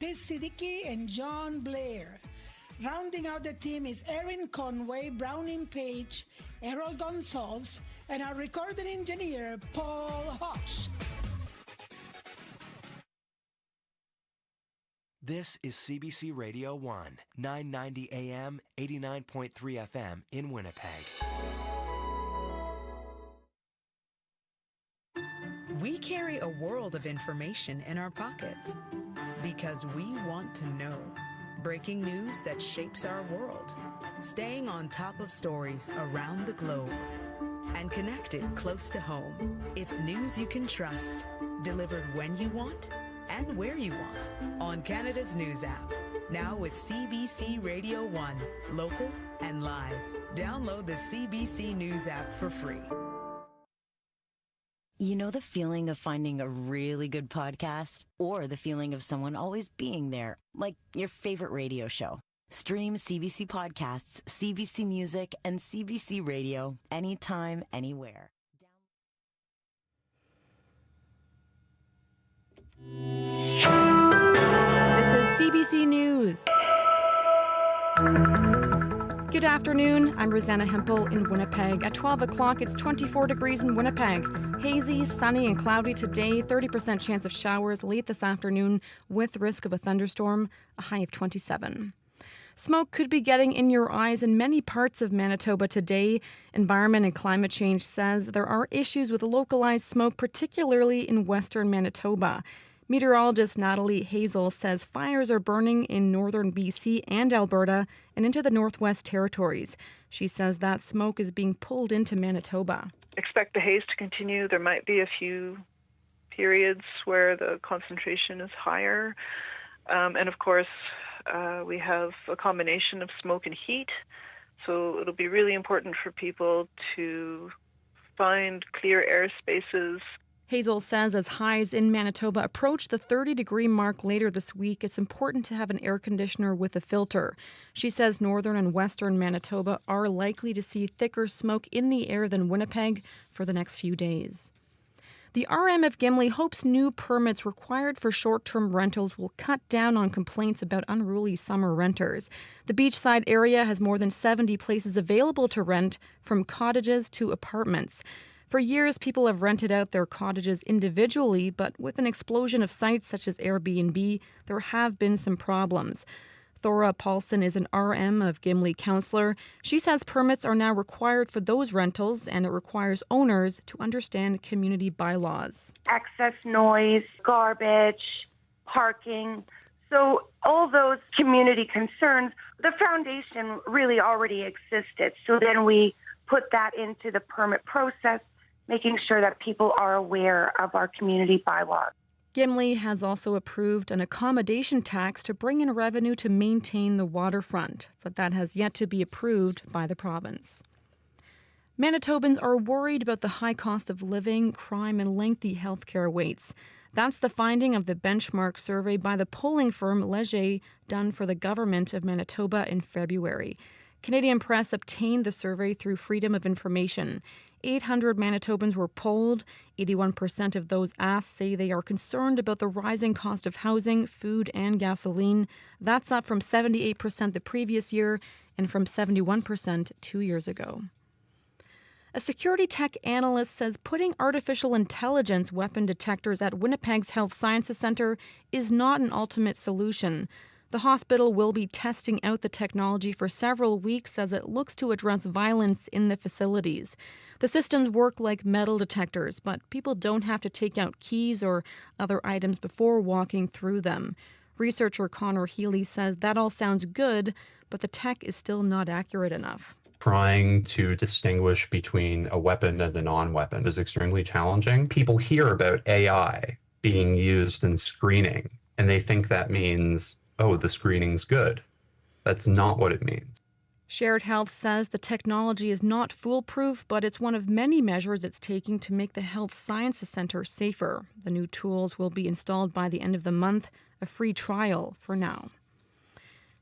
Chris Siddiqui and John Blair. Rounding out the team is Erin Conway, Browning Page, Errol Gonsalves, and our recording engineer, Paul Hodge. This is CBC Radio 1, 990 AM, 89.3 FM in Winnipeg. We carry a world of information in our pockets because we want to know. Breaking news that shapes our world, staying on top of stories around the globe, and connected close to home. It's news you can trust, delivered when you want and where you want on Canada's News app. Now with CBC Radio 1, local and live. Download the CBC News app for free. You know the feeling of finding a really good podcast? Or the feeling of someone always being there, like your favorite radio show? Stream CBC Podcasts, CBC Music, and CBC Radio anytime, anywhere. This is CBC News. Good afternoon, I'm Rosanna Hempel in Winnipeg. At 12 o'clock, it's 24 degrees in Winnipeg. Hazy, sunny, and cloudy today, 30% chance of showers late this afternoon with risk of a thunderstorm, a high of 27. Smoke could be getting in your eyes in many parts of Manitoba today. Environment and Climate Change says there are issues with localized smoke, particularly in western Manitoba. Meteorologist Natalie Hazel says fires are burning in northern BC and Alberta and into the Northwest Territories. She says that smoke is being pulled into Manitoba. Expect the haze to continue. There might be a few periods where the concentration is higher. And of course, we have a combination of smoke and heat. So it'll be really important for people to find clear air spaces. Hazel says as highs in Manitoba approach the 30-degree mark later this week, it's important to have an air conditioner with a filter. She says northern and western Manitoba are likely to see thicker smoke in the air than Winnipeg for the next few days. The RM of Gimli hopes new permits required for short-term rentals will cut down on complaints about unruly summer renters. The beachside area has more than 70 places available to rent, from cottages to apartments. For years, people have rented out their cottages individually, but with an explosion of sites such as Airbnb, there have been some problems. Thora Paulson is an RM of Gimli councillor. She says permits are now required for those rentals, and it requires owners to understand community bylaws. Excess noise, garbage, parking. So all those community concerns, the foundation really already existed. So then we put that into the permit process, making sure that people are aware of our community bylaws. Gimli has also approved an accommodation tax to bring in revenue to maintain the waterfront, but that has yet to be approved by the province. Manitobans are worried about the high cost of living, crime, and lengthy healthcare waits. That's the finding of the benchmark survey by the polling firm Leger, done for the government of Manitoba in February. Canadian Press obtained the survey through Freedom of Information. 800 Manitobans were polled. 81% of those asked say they are concerned about the rising cost of housing, food, and gasoline. That's up from 78% the previous year and from 71% 2 years ago. A security tech analyst says putting artificial intelligence weapon detectors at Winnipeg's Health Sciences Centre is not an ultimate solution. The hospital will be testing out the technology for several weeks as it looks to address violence in the facilities. The systems work like metal detectors, but people don't have to take out keys or other items before walking through them. Researcher Connor Healy says that all sounds good, but the tech is still not accurate enough. Trying to distinguish between a weapon and a non-weapon is extremely challenging. People hear about AI being used in screening, and they think that means, oh, the screening's good. That's not what it means. Shared Health says the technology is not foolproof, but it's one of many measures it's taking to make the Health Sciences Centre safer. The new tools will be installed by the end of the month, a free trial for now.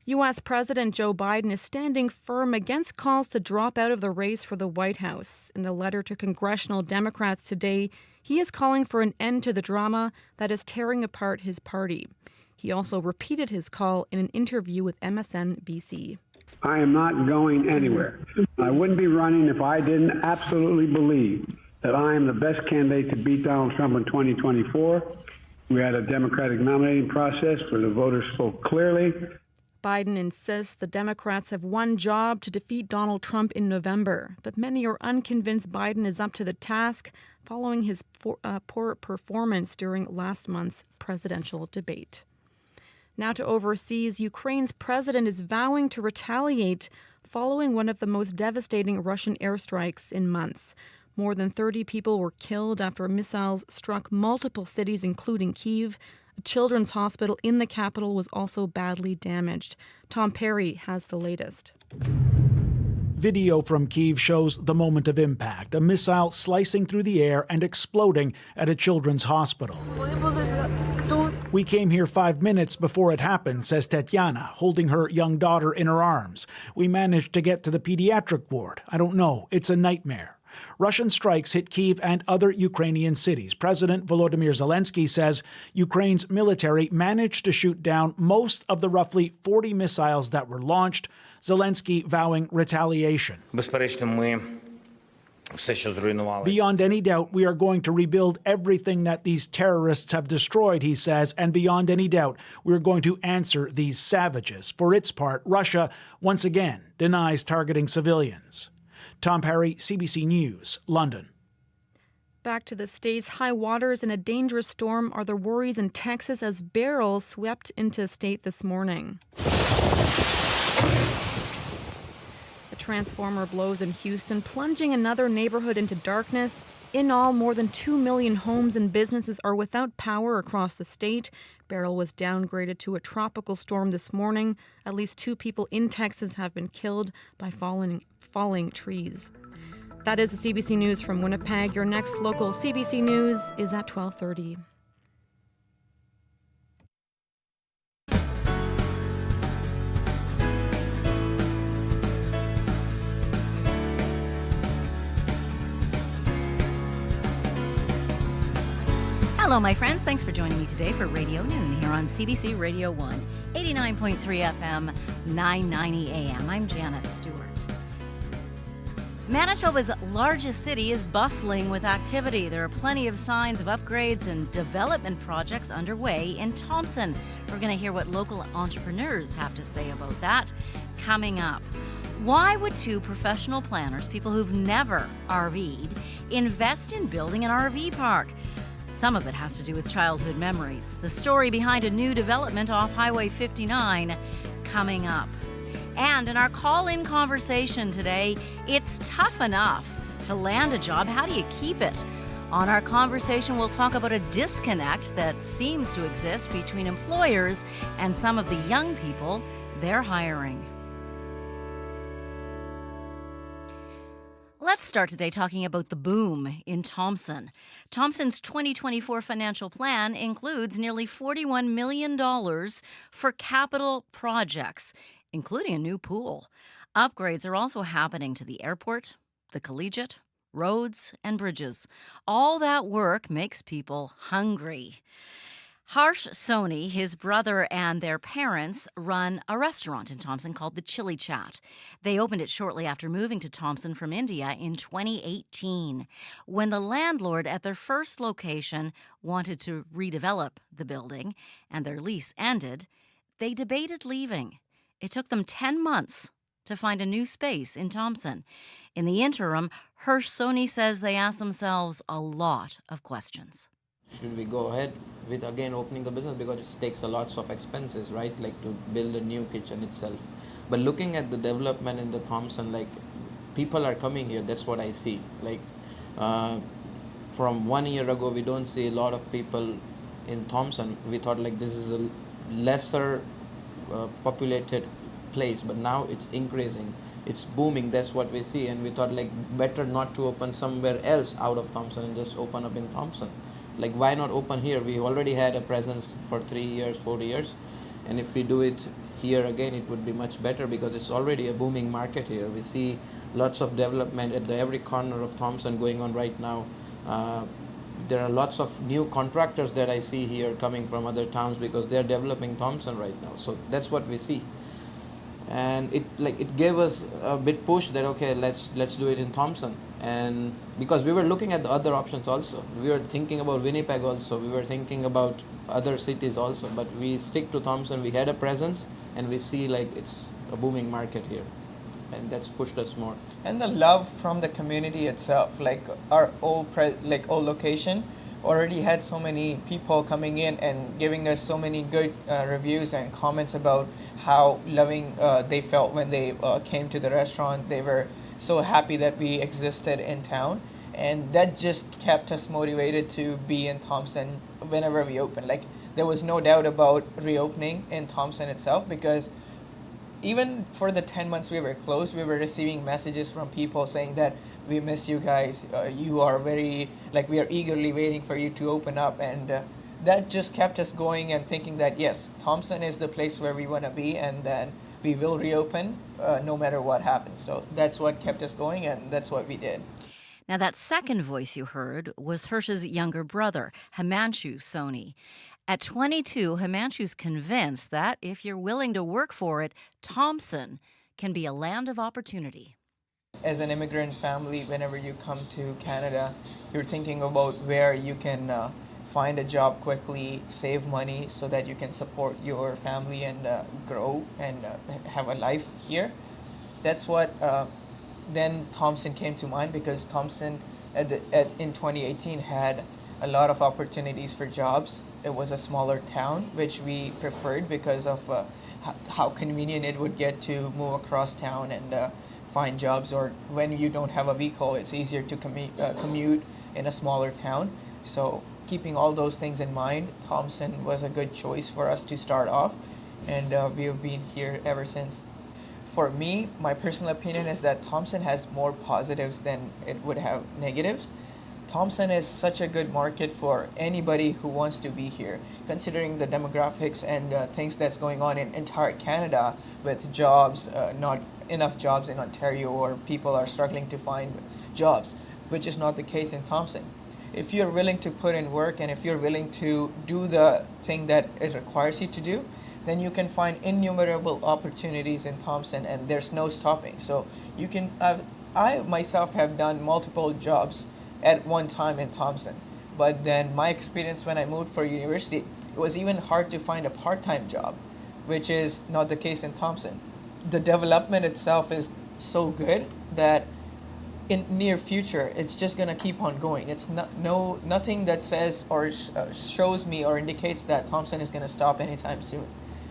U.S. President Joe Biden is standing firm against calls to drop out of the race for the White House. In a letter to congressional Democrats today, he is calling for an end to the drama that is tearing apart his party. He also repeated his call in an interview with MSNBC. I am not going anywhere. I wouldn't be running if I didn't absolutely believe that I am the best candidate to beat Donald Trump in 2024. We had a democratic nominating process where the voters spoke clearly. Biden insists the Democrats have one job to defeat Donald Trump in November, but many are unconvinced Biden is up to the task following his poor performance during last month's presidential debate. Now to overseas, Ukraine's president is vowing to retaliate following one of the most devastating Russian airstrikes in months. More than 30 people were killed after missiles struck multiple cities, including Kyiv. A children's hospital in the capital was also badly damaged. Tom Perry has the latest. Video from Kyiv shows the moment of impact, a missile slicing through the air and exploding at a children's hospital. We came here 5 minutes before it happened, says Tetiana, holding her young daughter in her arms. We managed to get to the pediatric ward. I don't know. It's a nightmare. Russian strikes hit Kyiv and other Ukrainian cities. President Volodymyr Zelensky says Ukraine's military managed to shoot down most of the roughly 40 missiles that were launched, Zelensky vowing retaliation. Beyond any doubt, we are going to rebuild everything that these terrorists have destroyed, he says, and beyond any doubt, we're going to answer these savages. For its part, Russia, once again, denies targeting civilians. Tom Perry, CBC News, London. Back to the States, high waters and a dangerous storm are the worries in Texas as barrels swept into state this morning. A transformer blows in Houston, plunging another neighborhood into darkness. In all, more than 2 million homes and businesses are without power across the state. Beryl was downgraded to a tropical storm this morning. At least 2 people in Texas have been killed by falling trees. That is the CBC News from Winnipeg. Your next local CBC News is at 12:30. Hello, my friends. Thanks for joining me today for Radio Noon here on CBC Radio 1, 89.3 FM, 990 AM. I'm Janet Stewart. Manitoba's largest city is bustling with activity. There are plenty of signs of upgrades and development projects underway in Thompson. We're going to hear what local entrepreneurs have to say about that coming up. Why would 2 professional planners, people who've never RV'd, invest in building an RV park? Some of it has to do with childhood memories. The story behind a new development off Highway 59 coming up. And in our call-in conversation today, it's tough enough to land a job. How do you keep it? On our conversation, we'll talk about a disconnect that seems to exist between employers and some of the young people they're hiring. Let's start today talking about the boom in Thompson. Thompson's 2024 financial plan includes nearly $41 million for capital projects, including a new pool. Upgrades are also happening to the airport, the collegiate, roads, and bridges. All that work makes people hungry. Harsh Soni, his brother, and their parents run a restaurant in Thompson called the Chili Chat. They opened it shortly after moving to Thompson from India in 2018. When the landlord at their first location wanted to redevelop the building and their lease ended, they debated leaving. It took them 10 months to find a new space in Thompson. In the interim, Harsh Soni says they asked themselves a lot of questions. Should we go ahead with again opening the business, because it takes a lots of expenses, right? Like to build a new kitchen itself. But looking at the development in the Thompson, like people are coming here. That's what I see. Like from 1 year ago, we don't see a lot of people in Thompson. We thought like this is a lesser populated place, but now it's increasing. It's booming. That's what we see. And we thought like better not to open somewhere else out of Thompson and just open up in Thompson. Like, why not open here? We already had a presence for 3 years, 4 years. And if we do it here again, it would be much better because it's already a booming market here. We see lots of development at every corner of Thompson going on right now. there are lots of new contractors that I see here coming from other towns because they're developing Thompson right now. So that's what we see. And it gave us a bit push that okay, let's do it in Thompson. And because we were looking at the other options also, we were thinking about Winnipeg also, we were thinking about other cities also, but we stick to Thompson. We had a presence, and we see like it's a booming market here, and that's pushed us more. And the love from the community itself, like our old location already had so many people coming in and giving us so many good reviews and comments about how loving they felt when they came to the restaurant. They were so happy that we existed in town, and that just kept us motivated to be in Thompson whenever we open. Like there was no doubt about reopening in Thompson itself, because even for the 10 months we were closed, we were receiving messages from people saying that we miss you guys. You are very, like, we are eagerly waiting for you to open up. And that just kept us going and thinking that, yes, Thompson is the place where we want to be, and then we will reopen no matter what happens. So that's what kept us going, and that's what we did. Now, that second voice you heard was Hirsch's younger brother, Himanshu Soni. At 22, Himanshu's convinced that if you're willing to work for it, Thompson can be a land of opportunity. As an immigrant family, whenever you come to Canada, you're thinking about where you can find a job quickly, save money so that you can support your family and grow and have a life here. That's what then Thompson came to mind, because Thompson in 2018 had a lot of opportunities for jobs. It was a smaller town, which we preferred because of how convenient it would get to move across town and find jobs, or when you don't have a vehicle, it's easier to commute in a smaller town. So keeping all those things in mind, Thompson was a good choice for us to start off, and we have been here ever since. For me, my personal opinion is that Thompson has more positives than it would have negatives. Thompson is such a good market for anybody who wants to be here, considering the demographics and things that's going on in entire Canada with jobs, not enough jobs in Ontario, or people are struggling to find jobs, which is not the case in Thompson. If you're willing to put in work, and if you're willing to do the thing that it requires you to do, then you can find innumerable opportunities in Thompson, and there's no stopping. So you can, I myself have done multiple jobs at one time in Thompson, but then my experience when I moved for university, it was even hard to find a part-time job, which is not the case in Thompson. The development itself is so good that in near future it's just going to keep on going. It's nothing that says or shows me or indicates that Thompson is going to stop anytime soon,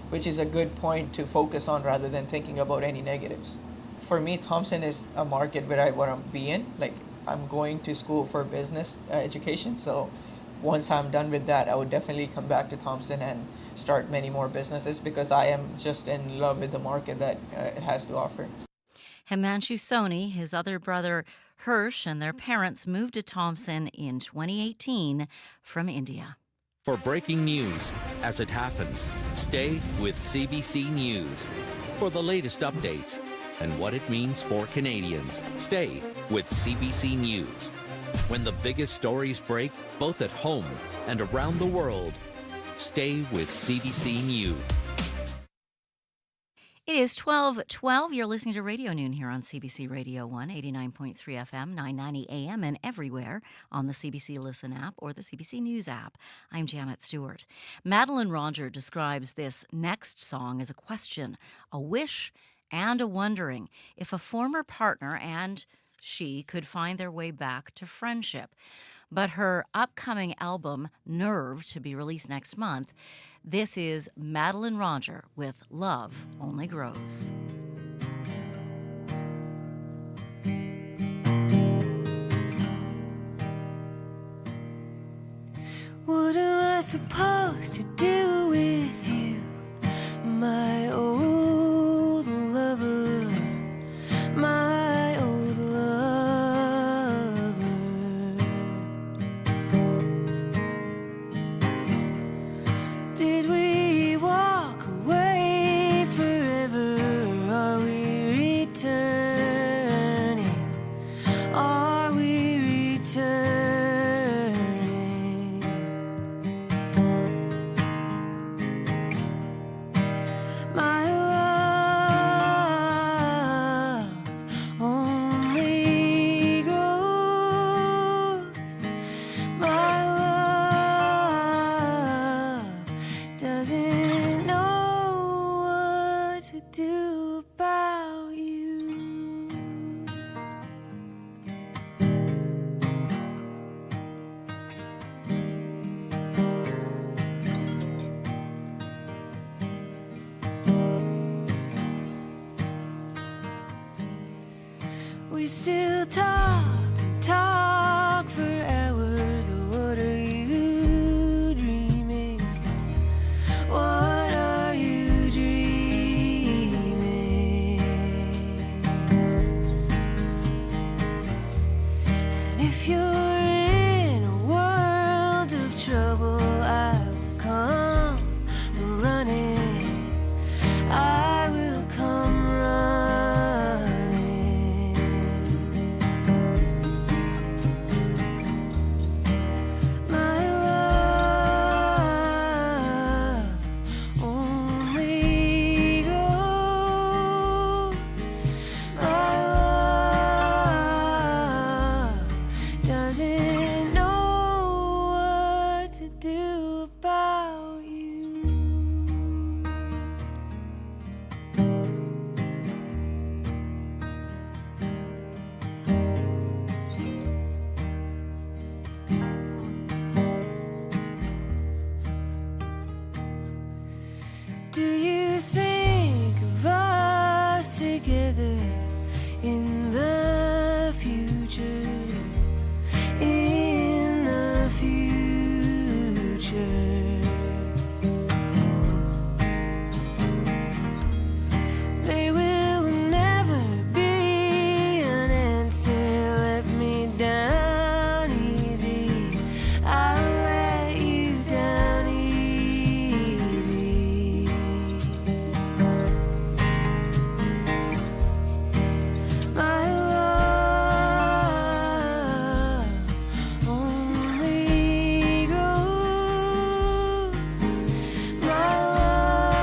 which is a good point to focus on rather than thinking about any negatives. For me, Thompson is a market where I want to be in. Like, I'm going to school for business education, so once I'm done with that, I would definitely come back to Thompson and start many more businesses, because I am just in love with the market that it has to offer. Himanshu Soni, his other brother Hirsch, and their parents moved to Thompson in 2018 from India. For breaking news as it happens, stay with CBC News. For the latest updates and what it means for Canadians, stay with CBC News. When the biggest stories break, both at home and around the world, stay with CBC News. It is 12:12. You're listening to Radio Noon here on CBC Radio 1, 89.3 FM, 990 AM, and everywhere on the CBC Listen app or the CBC News app. I'm Janet Stewart. Madeline Roger describes this next song as a question, a wish, and a wondering if a former partner and she could find their way back to friendship. But her upcoming album, Nerve, to be released next month, this is Madeline Roger with Love Only Grows. What am I supposed to do with you, my old lover, my old lover? Did we walk away forever? Are we returning? Are we returning? still talk and talk for hours. What are you dreaming? What are you dreaming? And if you're in a world of trouble, I will come running. I will come running. My love only grows. My love doesn't know what to do about you. Do you think of us together in the future? In the future. There will never be an answer. Let me down easy. I'll let you down easy. My love only grows. My love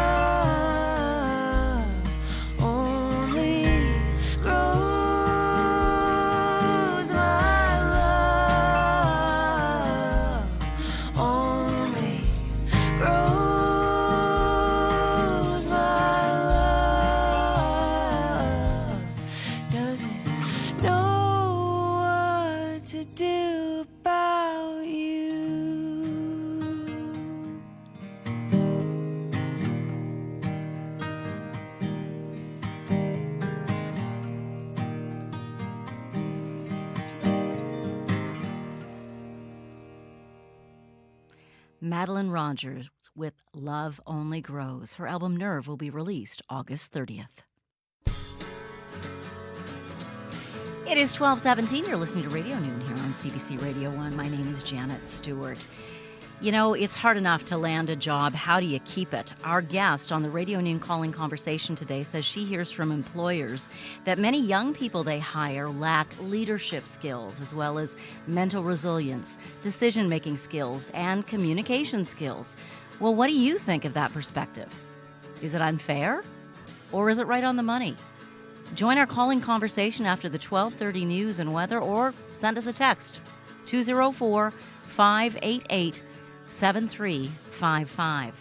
only grows. My love only grows. My love doesn't know what to do about you. Madeline Rogers with Love Only Grows. Her album Nerve will be released August 30th. It is 12:17. You're listening to Radio Noon here on CBC Radio 1. My name is Janet Stewart. You know, it's hard enough to land a job. How do you keep it? Our guest on the Radio Noon Calling Conversation today says she hears from employers that many young people they hire lack leadership skills as well as mental resilience, decision-making skills, and communication skills. Well, what do you think of that perspective? Is it unfair? Or is it right on the money? Join our calling conversation after the 12:30 news and weather, or send us a text, 204-588-7355.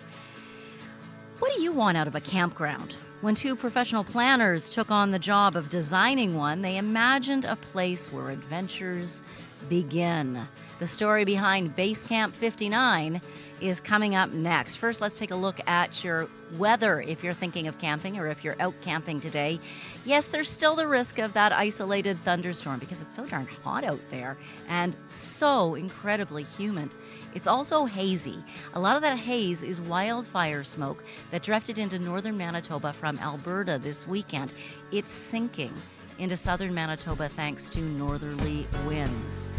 What do you want out of a campground? When two professional planners took on the job of designing one, they imagined a place where adventures begin. The story behind Base Camp 59 is coming up next. First, let's take a look at your weather if you're thinking of camping or if you're out camping today. Yes, there's still the risk of that isolated thunderstorm because it's so darn hot out there and so incredibly humid. It's also hazy. A lot of that haze is wildfire smoke that drifted into northern Manitoba from Alberta this weekend. It's sinking into southern Manitoba thanks to northerly winds.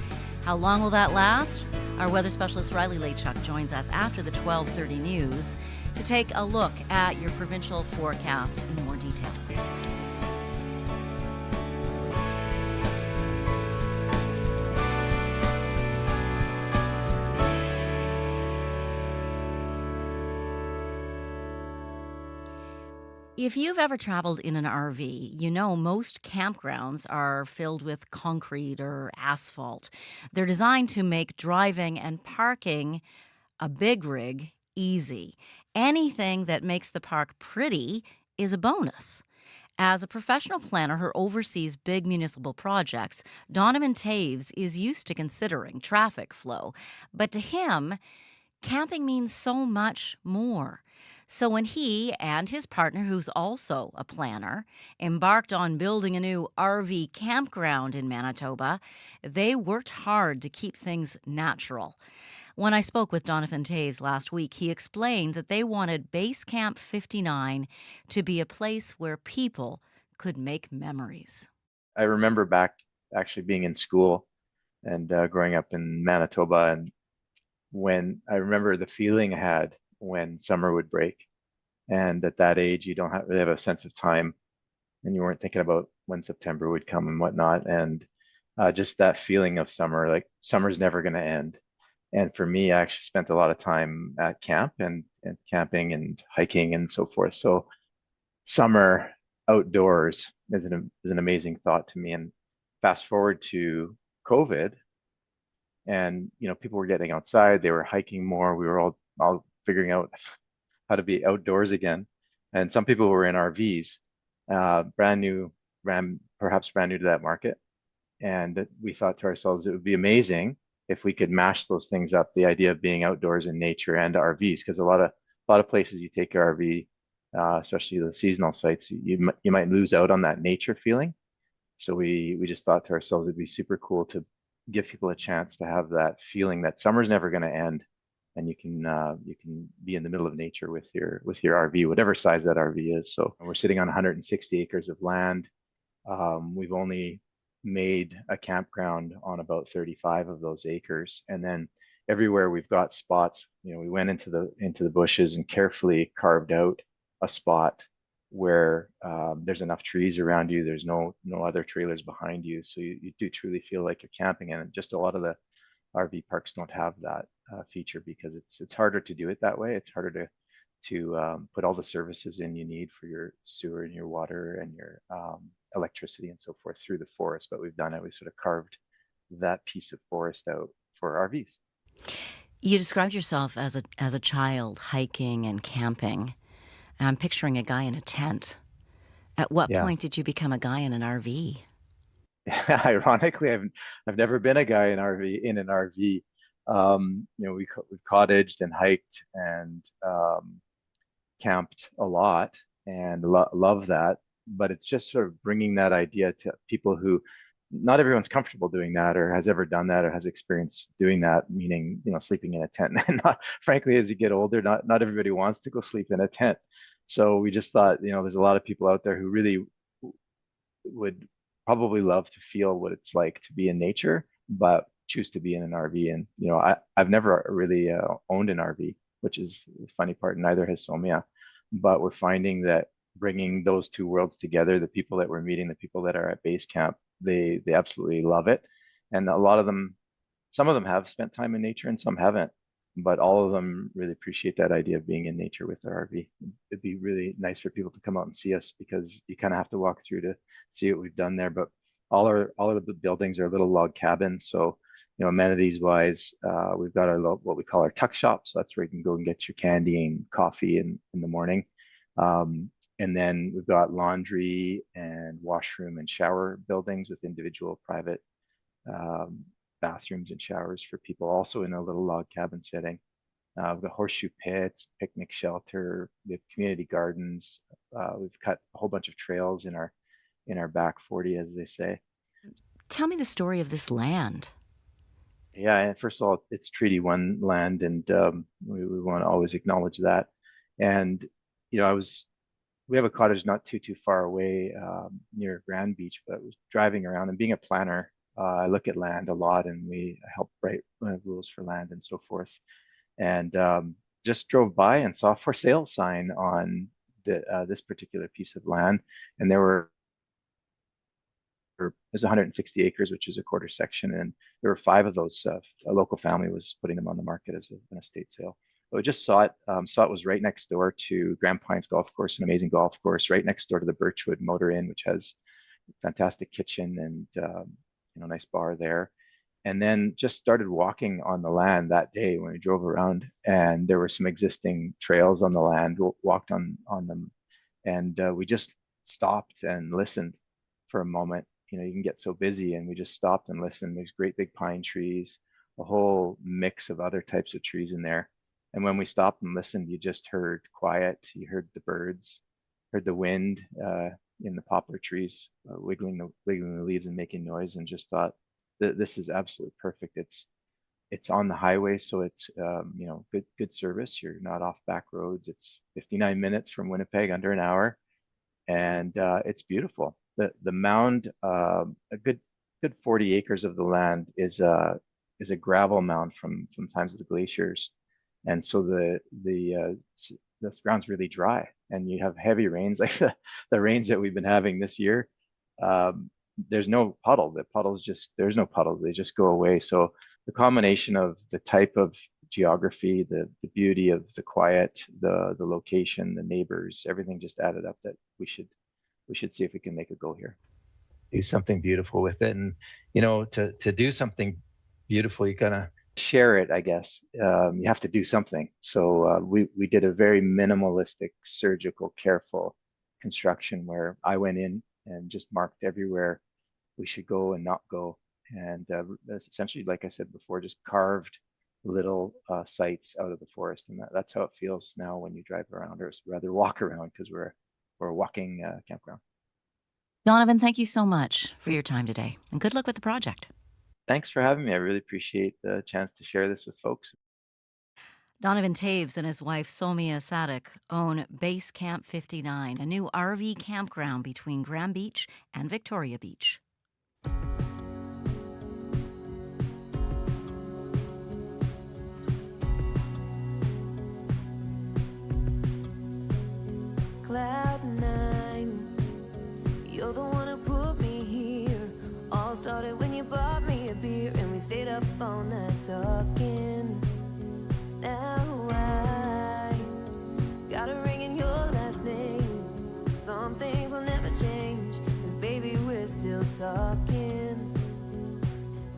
How long will that last? Our weather specialist Riley Lachuk joins us after the 12:30 news to take a look at your provincial forecast in more detail. If you've ever traveled in an RV, you know most campgrounds are filled with concrete or asphalt. They're designed to make driving and parking a big rig easy. Anything that makes the park pretty is a bonus. As a professional planner who oversees big municipal projects, Donovan Taves is used to considering traffic flow. But to him, camping means so much more. So when he and his partner, who's also a planner, embarked on building a new RV campground in Manitoba, they worked hard to keep things natural. When I spoke with Donovan Taves last week, he explained that they wanted Base Camp 59 to be a place where people could make memories. I remember back actually being in school and growing up in Manitoba, and when I remember the feeling I had when summer would break. And at that age, you don't really have a sense of time, and you weren't thinking about when September would come and whatnot. And just that feeling of summer, like summer's never going to end. And for me, I actually spent a lot of time at camp and camping and hiking and so forth. So summer outdoors is an amazing thought to me. And fast forward to COVID, and people were getting outside, they were hiking more. We were all figuring out how to be outdoors again. And some people were in RVs, perhaps brand new to that market. And we thought to ourselves, it would be amazing if we could mash those things up, the idea of being outdoors in nature and RVs, because a lot of places you take your RV, especially the seasonal sites, you might lose out on that nature feeling. So we just thought to ourselves, it'd be super cool to give people a chance to have that feeling that summer's never going to end, and you can be in the middle of nature with your RV, whatever size that RV is. So we're sitting on 160 acres of land. We've only made a campground on about 35 of those acres, and then everywhere we've got spots. We went into the bushes and carefully carved out a spot where there's enough trees around you. There's no other trailers behind you, so you do truly feel like you're camping. And just a lot of the RV parks don't have that feature because it's harder to do it that way. It's harder to put all the services in you need for your sewer and your water and your electricity and so forth through the forest. But we've done it. We've sort of carved that piece of forest out for RVs. You described yourself as a child hiking and camping. I'm picturing a guy in a tent. At what point did you become a guy in an RV? Ironically, I've never been a guy in an RV. We've cottaged and hiked and camped a lot, and love that. But it's just sort of bringing that idea to people who not everyone's comfortable doing that, or has ever done that, or has experience doing that. Meaning, sleeping in a tent. And frankly, as you get older, not everybody wants to go sleep in a tent. So we just thought, there's a lot of people out there who really would probably love to feel what it's like to be in nature, but choose to be in an RV. And I've never really owned an RV, which is the funny part. Neither has Somia, but we're finding that bringing those two worlds together, the people that we're meeting, the people that are at base camp, they absolutely love it. And a lot of them, some of them have spent time in nature and some haven't, but all of them really appreciate that idea of being in nature with their RV. It'd be really nice for people to come out and see us, because you kind of have to walk through to see what we've done there. But all of the buildings are little log cabins. So, amenities wise, we've got what we call our tuck shop. So that's where you can go and get your candy and coffee in the morning. And then we've got laundry and washroom and shower buildings with individual private bathrooms and showers for people, also in a little log cabin setting. We've got horseshoe pits, picnic shelter, we have community gardens. We've cut a whole bunch of trails in our back 40, as they say. Tell me the story of this land. Yeah, and first of all, it's Treaty 1 land, and we want to always acknowledge that. And we have a cottage not too far away near Grand Beach, but I was driving around, and being a planner, I look at land a lot, and we help write rules for land and so forth. And just drove by and saw a for sale sign on this particular piece of land, and there's 160 acres, which is a quarter section, and there were 5 of those. A local family was putting them on the market as an estate sale. But we just saw it was right next door to Grand Pines Golf Course, an amazing golf course, right next door to the Birchwood Motor Inn, which has a fantastic kitchen and nice bar there. And then just started walking on the land that day when we drove around, and there were some existing trails on the land. Walked on them, and we just stopped and listened for a moment. You can get so busy, and we just stopped and listened. There's great big pine trees, a whole mix of other types of trees in there. And when we stopped and listened, you just heard quiet. You heard the birds, heard the wind in the poplar trees wiggling the leaves and making noise, and just thought that this is absolutely perfect. It's on the highway, so it's good service. You're not off back roads. It's 59 minutes from Winnipeg, under an hour, and it's beautiful. The mound, a good 40 acres of the land is a gravel mound from times of the glaciers, and so the ground's really dry, and you have heavy rains like the rains that we've been having this year. There's no puddle. There's no puddles. They just go away. So the combination of the type of geography, the beauty of the quiet, the location, the neighbors, everything just added up that we should see if we can make a go here. Do something beautiful with it. And, to do something beautiful, you gotta share it, I guess. You have to do something. So we did a very minimalistic, surgical, careful construction where I went in and just marked everywhere we should go and not go. And essentially, like I said before, just carved little sites out of the forest. And that's how it feels now when you drive around, or rather walk around, because we're a walking campground. Donovan, thank you so much for your time today, and good luck with the project. Thanks for having me. I really appreciate the chance to share this with folks. Donovan Taves and his wife Somia Sadik own Base Camp 59, a new RV campground between Graham Beach and Victoria Beach. Cloud nine, you're the one who put me here. All started when you bought me a beer and we stayed up all night talking. Now I got a ring in your last name. Some things will never change, 'cause baby we're still talking.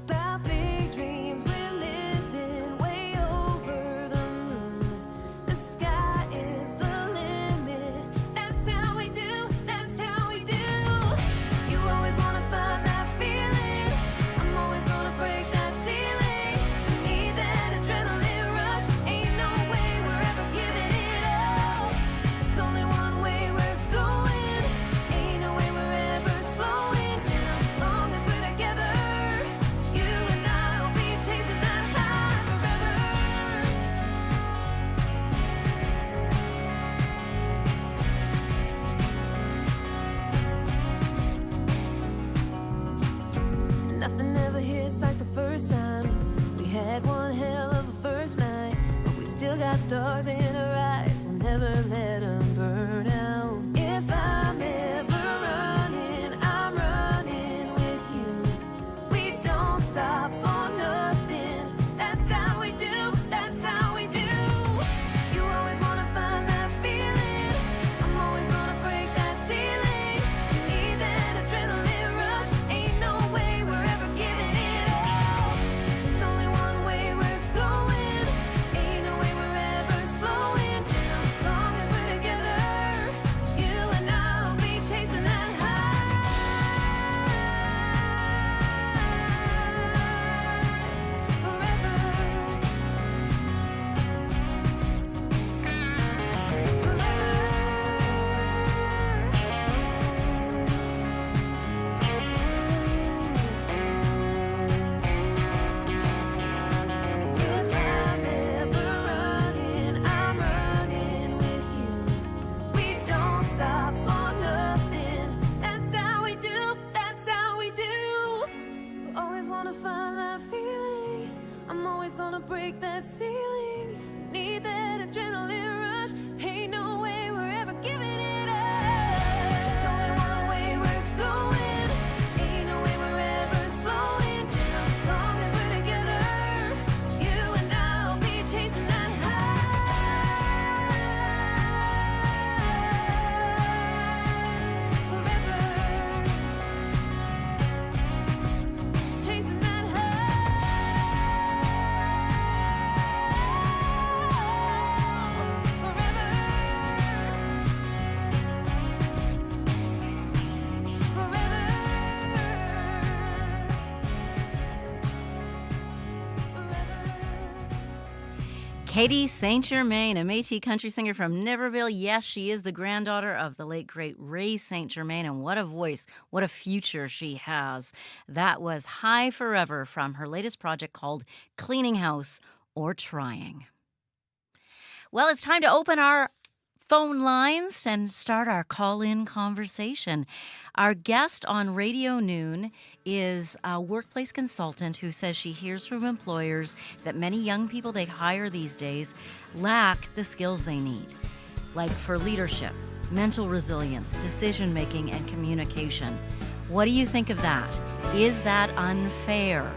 About big dreams we're living way over the moon. The sky is the limit. That's how we do, that's how we do. You always wanna find that feeling. I'm always gonna break that ceiling. Need that adrenaline rush. Ain't no way we're ever giving it up. There's only one way we're going. Ain't no way we're ever slowing down. As long as we're together, you and I will be chasing that high forever. Nothing ever hits like the first time. We had one hell of a first night, but we still got stars in our eyes. We'll never let them burn out. If I'm ever running, I'm running with you. We don't stop for nothing. That's how we do, that's how we do. You always wanna find that feeling. I'm always gonna break that ceiling. Need that adrenaline rush. Ain't no way we're ever giving it up. There's only one way we're going. Ain't no way we're ever slowing down. As long as we're together, you and I will be chasing that high forever. If I'm ever running, I'm running with you. We don't stop for nothing. That's how we do, that's how we do. We always wanna find that feeling. I'm always gonna break that ceiling. Need that adrenaline rush. Ain't no way we're ever giving it up. There's only one way we're going. Ain't no way we're ever slowing down. As long as we're together, you and I will be chasing that high forever. Chasing that high. Katie Saint Germain, a Métis country singer from Niverville. Yes, she is the granddaughter of the late, great Ray Saint Germain, and what a voice, what a future she has. That was High Forever from her latest project called Cleaning House or Trying. Well, it's time to open our phone lines and start our call-in conversation. Our guest on Radio Noon is a workplace consultant who says she hears from employers that many young people they hire these days lack the skills they need, like for leadership, mental resilience, decision-making, and communication. What do you think of that? Is that unfair?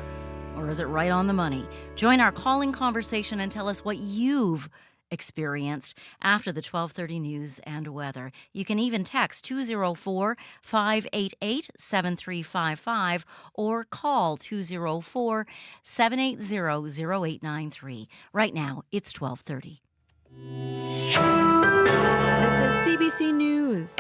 Or is it right on the money? Join our call-in conversation and tell us what you've experienced after the 12:30 news and weather. You can even text 204-588-7355 or call 204-780-0893. Right now, it's 12:30. This is CBC News.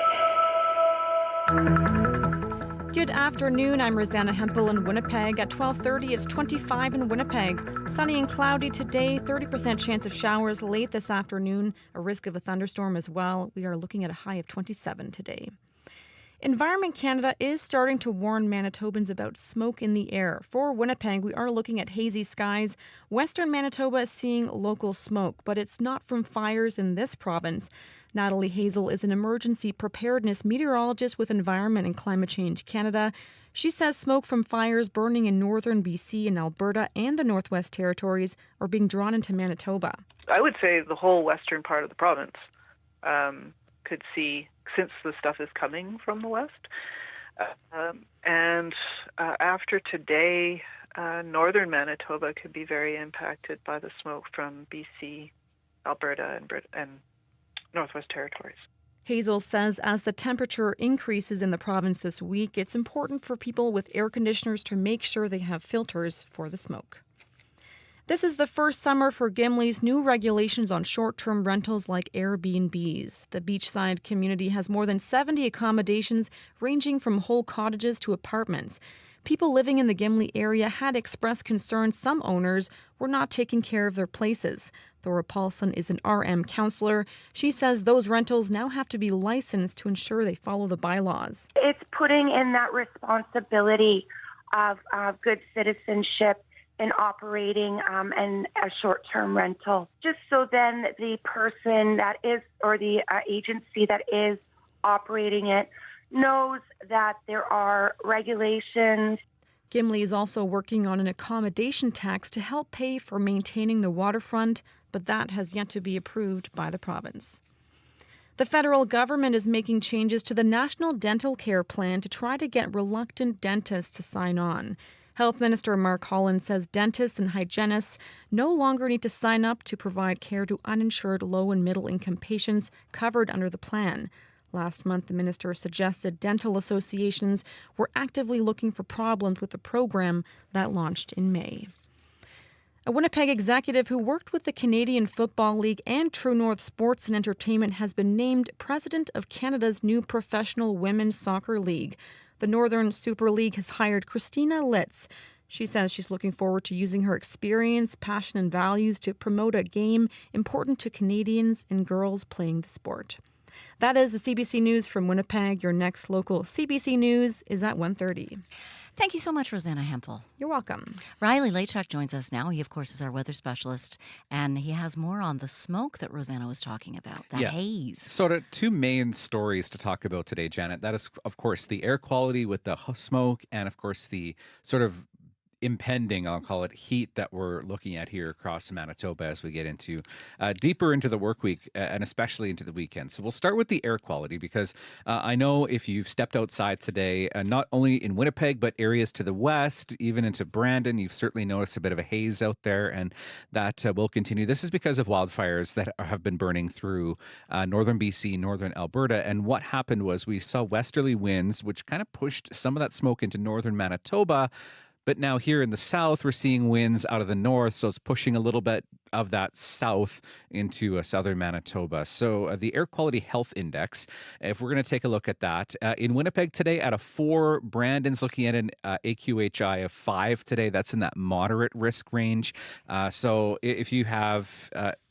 Good afternoon. I'm Rosanna Hempel in Winnipeg. At 12:30, it's 25 in Winnipeg. Sunny and cloudy today, 30% chance of showers late this afternoon, a risk of a thunderstorm as well. We are looking at a high of 27 today. Environment Canada is starting to warn Manitobans about smoke in the air. For Winnipeg, we are looking at hazy skies. Western Manitoba is seeing local smoke, but it's not from fires in this province. Natalie Hazel is an emergency preparedness meteorologist with Environment and Climate Change Canada. She says smoke from fires burning in northern BC and Alberta and the Northwest Territories are being drawn into Manitoba. I would say the whole western part of the province could see, since the stuff is coming from the west. After today, northern Manitoba could be very impacted by the smoke from BC, Alberta, and Northwest Territories. Hazel says as the temperature increases in the province this week, it's important for people with air conditioners to make sure they have filters for the smoke. This is the first summer for Gimli's new regulations on short-term rentals like Airbnbs. The beachside community has more than 70 accommodations ranging from whole cottages to apartments. People living in the Gimli area had expressed concern some owners were not taking care of their places. Thora Paulson is an RM counselor. She says those rentals now have to be licensed to ensure they follow the bylaws. It's putting in that responsibility of good citizenship in operating a short-term rental, just so then the person that is, or the agency that is operating it, knows that there are regulations. Gimli is also working on an accommodation tax to help pay for maintaining the waterfront, but that has yet to be approved by the province. The federal government is making changes to the National Dental Care Plan to try to get reluctant dentists to sign on. Health Minister Mark Holland says dentists and hygienists no longer need to sign up to provide care to uninsured low- and middle-income patients covered under the plan. Last month, the minister suggested dental associations were actively looking for problems with the program that launched in May. A Winnipeg executive who worked with the Canadian Football League and True North Sports and Entertainment has been named president of Canada's new professional women's soccer league. The Northern Super League has hired Christina Litz. She says she's looking forward to using her experience, passion, and values to promote a game important to Canadians and girls playing the sport. That is the CBC News from Winnipeg. Your next local CBC News is at 1:30. Thank you so much, Rosanna Hempel. You're welcome. Riley Lachuk joins us now. He, of course, is our weather specialist, and he has more on the smoke that Rosanna was talking about, that haze. So two main stories to talk about today, Janet. That is, of course, the air quality with the smoke and, of course, the sort of impending, I'll call it, heat that we're looking at here across Manitoba as we get into deeper into the work week and especially into the weekend. So we'll start with the air quality because I know if you've stepped outside today, not only in Winnipeg, but areas to the west, even into Brandon, you've certainly noticed a bit of a haze out there, and that will continue. This is because of wildfires that have been burning through northern BC, northern Alberta. And what happened was we saw westerly winds, which kind of pushed some of that smoke into northern Manitoba. But now here in the south, we're seeing winds out of the north, so it's pushing a little bit of that south into southern Manitoba. So the Air Quality Health Index, if we're going to take a look at that, in Winnipeg today at a 4, Brandon's looking at an AQHI of 5 today. That's in that moderate risk range. So if you have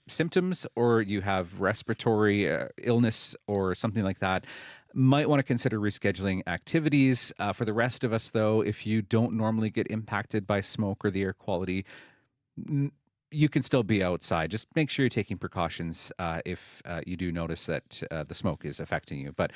symptoms or you have respiratory illness or something like that, might want to consider rescheduling activities. For the rest of us, though, if you don't normally get impacted by smoke or the air quality, you can still be outside. Just make sure you're taking precautions if you do notice that the smoke is affecting you. But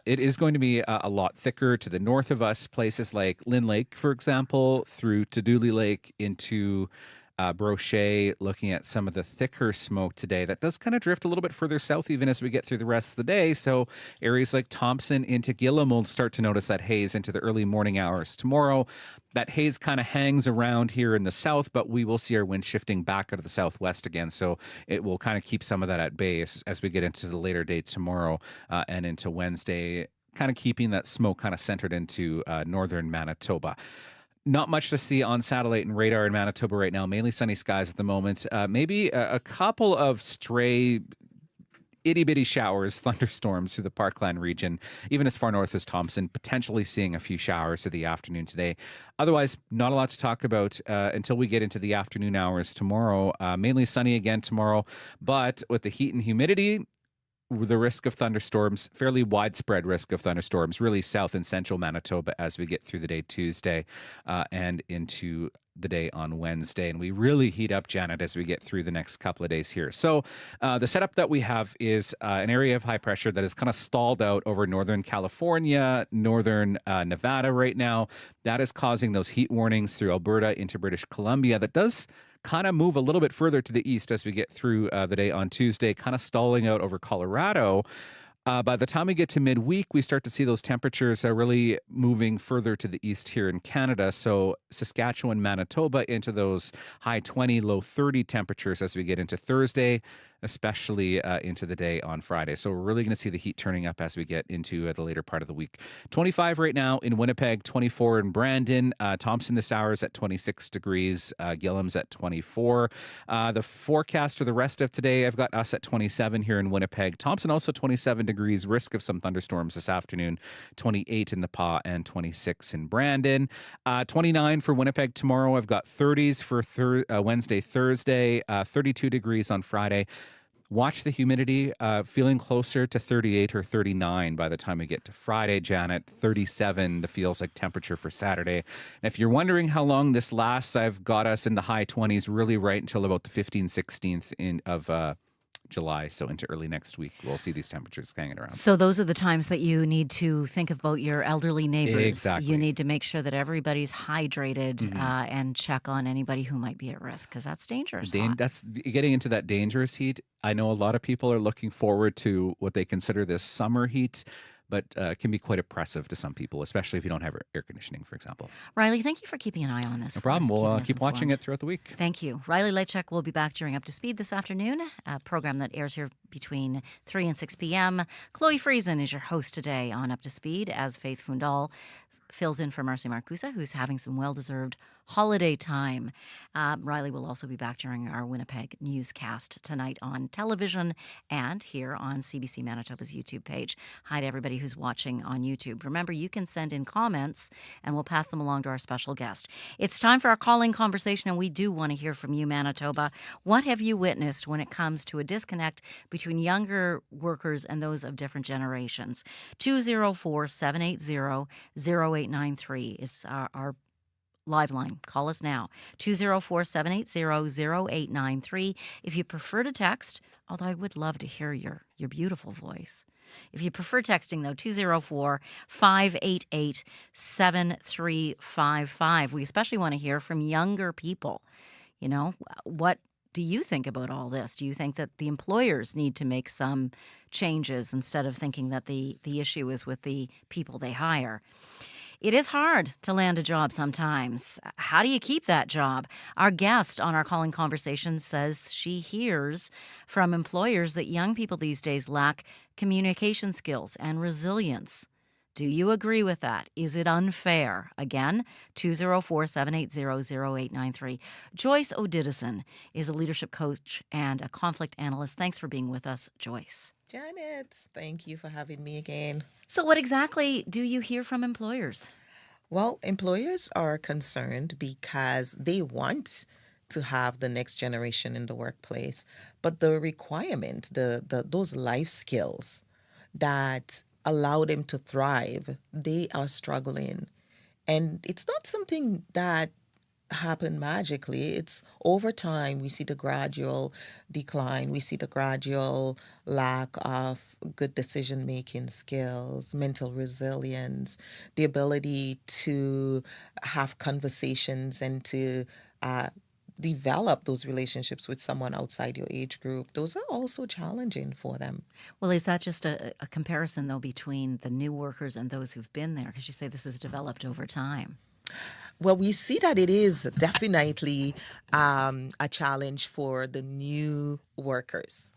it is going to be a lot thicker to the north of us. Places like Lynn Lake, for example, through to Dooley Lake into Brochet, looking at some of the thicker smoke today. That does kind of drift a little bit further south even as we get through the rest of the day. So areas like Thompson into Gillam will start to notice that haze into the early morning hours tomorrow. That haze kind of hangs around here in the south, but we will see our wind shifting back out of the southwest again. So it will kind of keep some of that at bay as we get into the later day tomorrow and into Wednesday, kind of keeping that smoke kind of centered into northern Manitoba. Not much to see on satellite and radar in Manitoba right now. Mainly sunny skies at the moment. Maybe a couple of stray itty-bitty showers, thunderstorms through the Parkland region, even as far north as Thompson, potentially seeing a few showers in the afternoon today. Otherwise, not a lot to talk about until we get into the afternoon hours tomorrow. Mainly sunny again tomorrow, but with the heat and humidity, the risk of thunderstorms, fairly widespread risk of thunderstorms, really south and central Manitoba as we get through the day Tuesday and into the day on Wednesday. And we really heat up, Janet, as we get through the next couple of days here. So the setup that we have is an area of high pressure that is kind of stalled out over northern California, northern Nevada right now. That is causing those heat warnings through Alberta into British Columbia. That does kind of move a little bit further to the east as we get through the day on Tuesday, kind of stalling out over Colorado. By the time we get to midweek, we start to see those temperatures really moving further to the east here in Canada. So Saskatchewan, Manitoba into those high 20, low 30 temperatures as we get into Thursday, especially into the day on Friday. So we're really going to see the heat turning up as we get into the later part of the week. 25 right now in Winnipeg, 24 in Brandon. Thompson this hour is at 26 degrees. Gillam's at 24. The forecast for the rest of today, I've got us at 27 here in Winnipeg. Thompson also 27 degrees. Risk of some thunderstorms this afternoon. 28 in the Pas and 26 in Brandon. 29 for Winnipeg tomorrow. I've got 30s for Wednesday, Thursday. 32 degrees on Friday. Watch the humidity, feeling closer to 38 or 39 by the time we get to Friday, Janet. 37, the feels like temperature for Saturday. And if you're wondering how long this lasts, I've got us in the high 20s really right until about the 15th, 16th of July. So into early next week, we'll see these temperatures hanging around. So those are the times that you need to think about your elderly neighbors. Exactly. You need to make sure that everybody's hydrated and check on anybody who might be at risk because that's dangerous. That's getting into that dangerous heat. I know a lot of people are looking forward to what they consider this summer heat, but it can be quite oppressive to some people, especially if you don't have air conditioning, for example. Riley, thank you for keeping an eye on this. No problem. We'll keep watching it throughout the week. Thank you. Riley Lightcheck will be back during Up to Speed this afternoon, a program that airs here between 3 and 6 p.m. Chloe Friesen is your host today on Up to Speed as Faith Fundal fills in for Marcy Marcusa, who's having some well-deserved holiday time. Riley will also be back during our Winnipeg newscast tonight on television and here on CBC Manitoba's YouTube page. Hi to everybody who's watching on YouTube. Remember, you can send in comments and we'll pass them along to our special guest. It's time for our calling conversation, and we do want to hear from you, Manitoba. What have you witnessed when it comes to a disconnect between younger workers and those of different generations? 204-780-0893 is our live line. Call us now. 204-780-0893. If you prefer to text, although I would love to hear your beautiful voice. If you prefer texting, though, 204-588-7355. We especially want to hear from younger people. You know, what do you think about all this? Do you think that the employers need to make some changes instead of thinking that the issue is with the people they hire? It is hard to land a job sometimes. How do you keep that job? Our guest on our calling conversation says she hears from employers that young people these days lack communication skills and resilience. Do you agree with that? Is it unfair? Again, 204-780-0893. Joyce O'Didison is a leadership coach and a conflict analyst. Thanks for being with us, Joyce. Janet, thank you for having me again. So what exactly do you hear from employers? Well, employers are concerned because they want to have the next generation in the workplace, but the requirement, those life skills that allow them to thrive, they are struggling. And it's not something that happened magically. It's over time we see the gradual decline, we see the gradual lack of good decision making skills, mental resilience, the ability to have conversations and to develop those relationships with someone outside your age group. Those are also challenging for them. Well, is that just a comparison, though, between the new workers and those who've been there? Because you say this has developed over time. Well, we see that it is definitely a challenge for the new workers.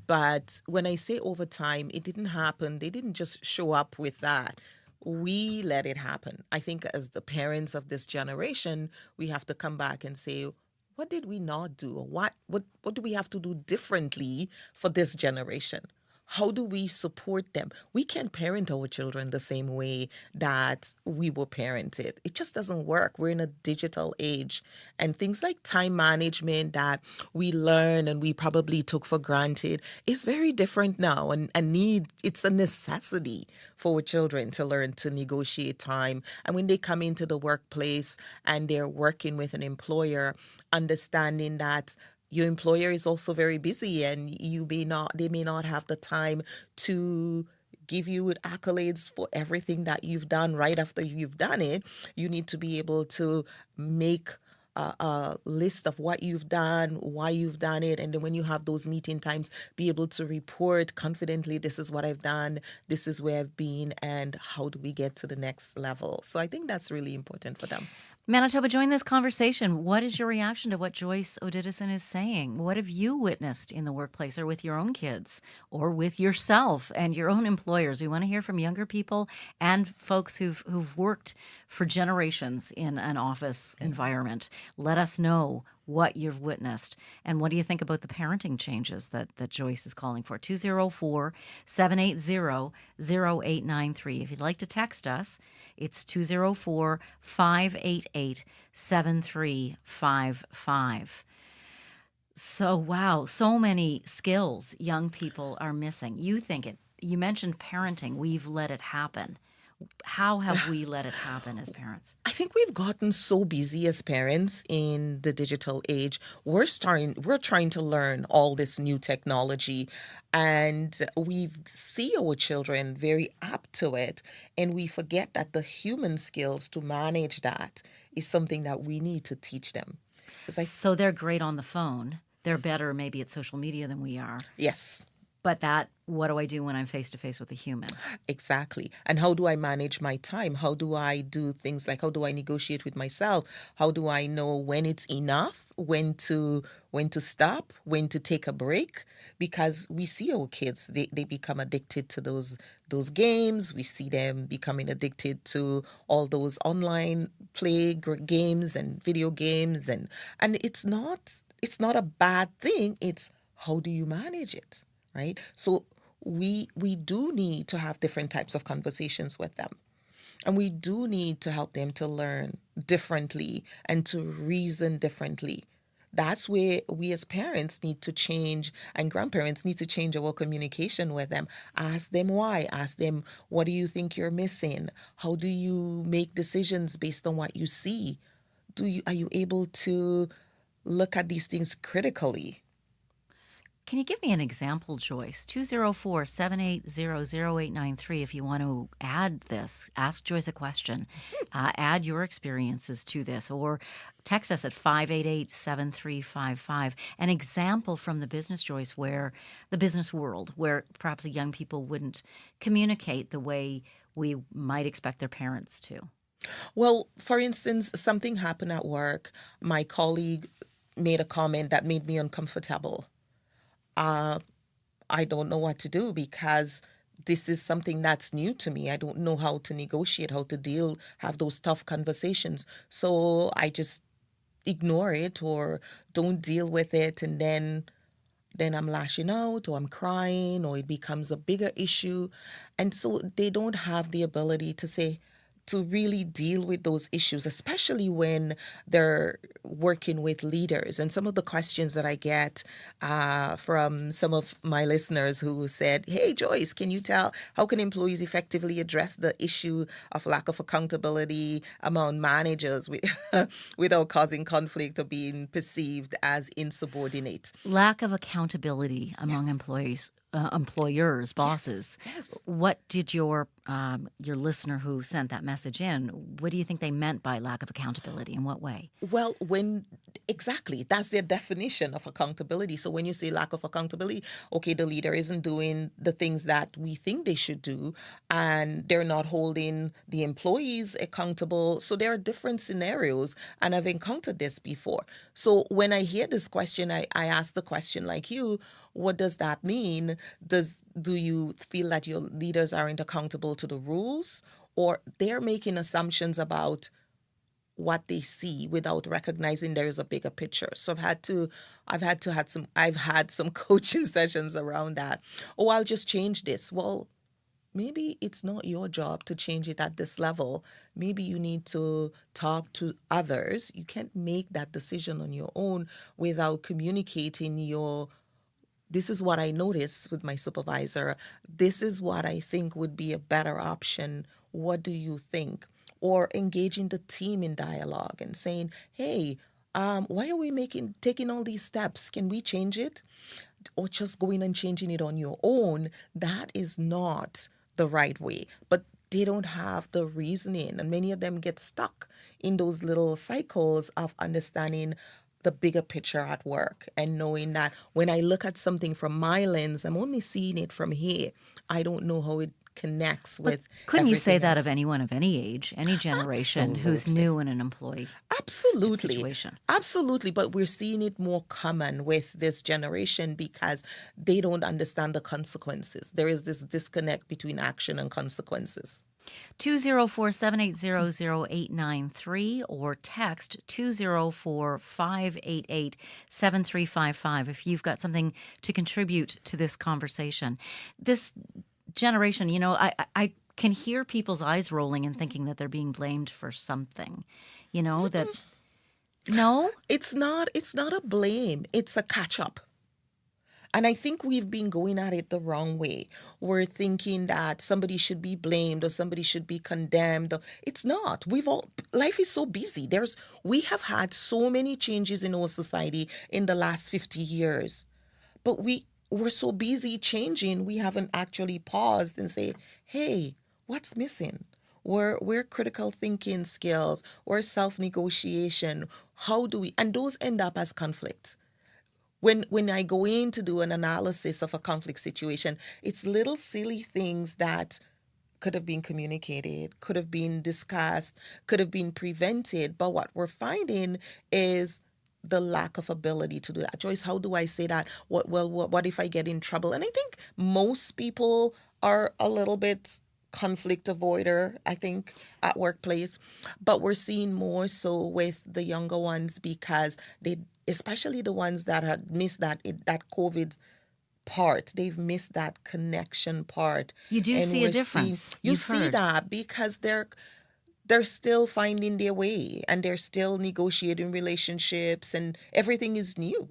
But when I say over time, it didn't happen. They didn't just show up with that. We let it happen. I think as the parents of this generation, we have to come back and say, what did we not do? Or what do we have to do differently for this generation? How do we support them? We can't parent our children the same way that we were parented. It just doesn't work. We're in a digital age. And things like time management that we learn and we probably took for granted is very different now. And it's a necessity for children to learn to negotiate time. And when they come into the workplace and they're working with an employer, understanding that your employer is also very busy and they may not have the time to give you accolades for everything that you've done right after you've done it. You need to be able to make a list of what you've done, why you've done it, and then when you have those meeting times, be able to report confidently, this is what I've done, this is where I've been, and how do we get to the next level. So I think that's really important for them. Manitoba, join this conversation. What is your reaction to what Joyce Odidison is saying? What have you witnessed in the workplace or with your own kids or with yourself and your own employers? We want to hear from younger people and folks who've worked for generations in an office environment. Let us know what you've witnessed. And what do you think about the parenting changes that Joyce is calling for? 204-780-0893. If you'd like to text us, it's 204-588-7355. So, wow, so many skills young people are missing. You mentioned parenting. We've let it happen. How have we let it happen as parents? I think we've gotten so busy as parents in the digital age. We're trying to learn all this new technology, and we see our children very apt to it, and we forget that the human skills to manage that is something that we need to teach them. So they're great on the phone. They're better maybe at social media than we are. Yes. But what do I do when I'm face-to-face with a human? Exactly. And how do I manage my time? How do I do things like, how do I negotiate with myself? How do I know when it's enough, when to stop, when to take a break? Because we see our kids, they become addicted to those games. We see them becoming addicted to all those online games and video games. And it's not a bad thing. It's how do you manage it? Right? So we do need to have different types of conversations with them. And we do need to help them to learn differently and to reason differently. That's where we as parents need to change, and grandparents need to change our communication with them. Ask them why. Ask them, what do you think you're missing? How do you make decisions based on what you see? Are you able to look at these things critically? Can you give me an example, Joyce? 204-780-0893 if you want to add this. Ask Joyce a question. Add your experiences to this, or text us at 588-7355. An example from the business, Joyce, the business world, where perhaps the young people wouldn't communicate the way we might expect their parents to. Well, for instance, something happened at work. My colleague made a comment that made me uncomfortable. I don't know what to do because this is something that's new to me. I don't know how to negotiate, how to have those tough conversations. So I just ignore it or don't deal with it. And then I'm lashing out, or I'm crying, or it becomes a bigger issue. And so they don't have the ability to say, to really deal with those issues, especially when they're working with leaders. And some of the questions that I get from some of my listeners who said, hey, Joyce, can you tell how can employees effectively address the issue of lack of accountability among managers without causing conflict or being perceived as insubordinate? Lack of accountability among employees. Employers, bosses. Yes. What did your listener who sent that message in, what do you think they meant by lack of accountability? In what way? Well, exactly, that's their definition of accountability. So when you say lack of accountability, okay, the leader isn't doing the things that we think they should do, and they're not holding the employees accountable. So there are different scenarios, and I've encountered this before. So when I hear this question, I ask the question like you, what does that mean? Do you feel that your leaders aren't accountable to the rules, or they're making assumptions about what they see without recognizing there is a bigger picture? So I've had some coaching sessions around that. Oh, I'll just change this. Well, maybe it's not your job to change it at this level. Maybe you need to talk to others. You can't make that decision on your own without communicating this is what I noticed with my supervisor. This is what I think would be a better option. What do you think? Or engaging the team in dialogue and saying, hey, why are we taking all these steps? Can we change it? Or just going and changing it on your own. That is not the right way. But they don't have the reasoning. And many of them get stuck in those little cycles of understanding the bigger picture at work and knowing that when I look at something from my lens, I'm only seeing it from here. I don't know how it connects with couldn't you say that else. of anyone of any age, any generation who's new in an employee situation? Absolutely. But we're seeing it more common with this generation because they don't understand the consequences. There is this disconnect between action and consequences. 204-780-0893 or text 204-588-7355 if you've got something to contribute to this conversation. This generation, I can hear people's eyes rolling and thinking that they're being blamed for something, that no, it's not a blame. It's a catch up. And I think we've been going at it the wrong way. We're thinking that somebody should be blamed or somebody should be condemned. It's not. Life is so busy. We have had so many changes in our society in the last 50 years. But we're so busy changing, we haven't actually paused and say, hey, what's missing? Where critical thinking skills, or self-negotiation, and those end up as conflict. When I go in to do an analysis of a conflict situation, it's little silly things that could have been communicated, could have been discussed, could have been prevented. But what we're finding is the lack of ability to do that. Joyce, how do I say that? What if I get in trouble? And I think most people are a little bit conflict avoider, I think, at workplace. But we're seeing more so with the younger ones because especially the ones that had missed that COVID part, they've missed that connection part. You do see a difference. You see that because they're still finding their way and they're still negotiating relationships and everything is new.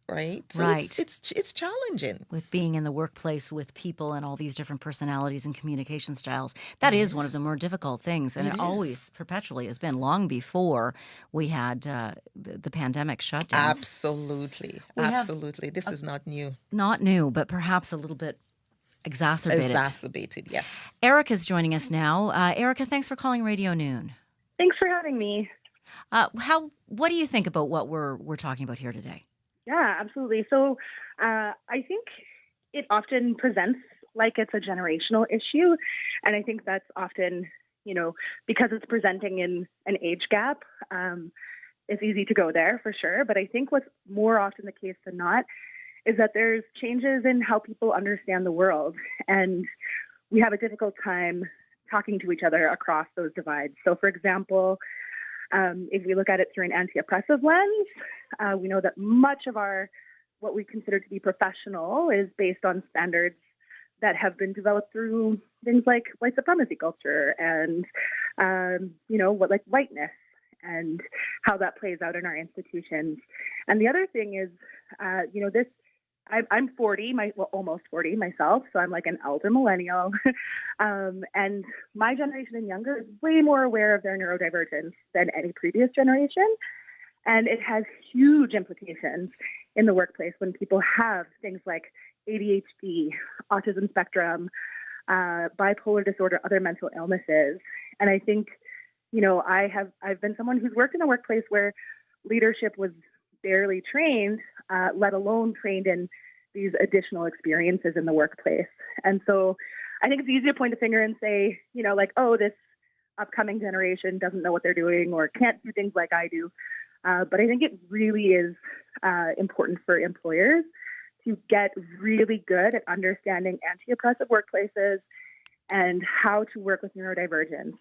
Right? So right. It's challenging. With being in the workplace with people and all these different personalities and communication styles. That is one of the more difficult things. And it always perpetually has been long before we had the pandemic shutdowns. Absolutely. This is not new. Not new, but perhaps a little bit exacerbated. Yes. Erica's joining us now. Erica, thanks for calling Radio Noon. Thanks for having me. What do you think about what we're talking about here today? Yeah, absolutely. So I think it often presents like it's a generational issue. And I think that's often, because it's presenting in an age gap, it's easy to go there for sure. But I think what's more often the case than not is that there's changes in how people understand the world. And we have a difficult time talking to each other across those divides. So, for example, if we look at it through an anti-oppressive lens, we know that much of what we consider to be professional is based on standards that have been developed through things like white supremacy culture and, what like whiteness and how that plays out in our institutions. And the other thing is, I'm 40, almost 40 myself, so I'm like an elder millennial. And my generation and younger is way more aware of their neurodivergence than any previous generation. And it has huge implications in the workplace when people have things like ADHD, autism spectrum, bipolar disorder, other mental illnesses. And I think, I've been someone who's worked in a workplace where leadership was barely trained, let alone trained in these additional experiences in the workplace. And so I think it's easy to point a finger and say, this upcoming generation doesn't know what they're doing or can't do things like I do. But I think it really is important for employers to get really good at understanding anti-oppressive workplaces and how to work with neurodivergence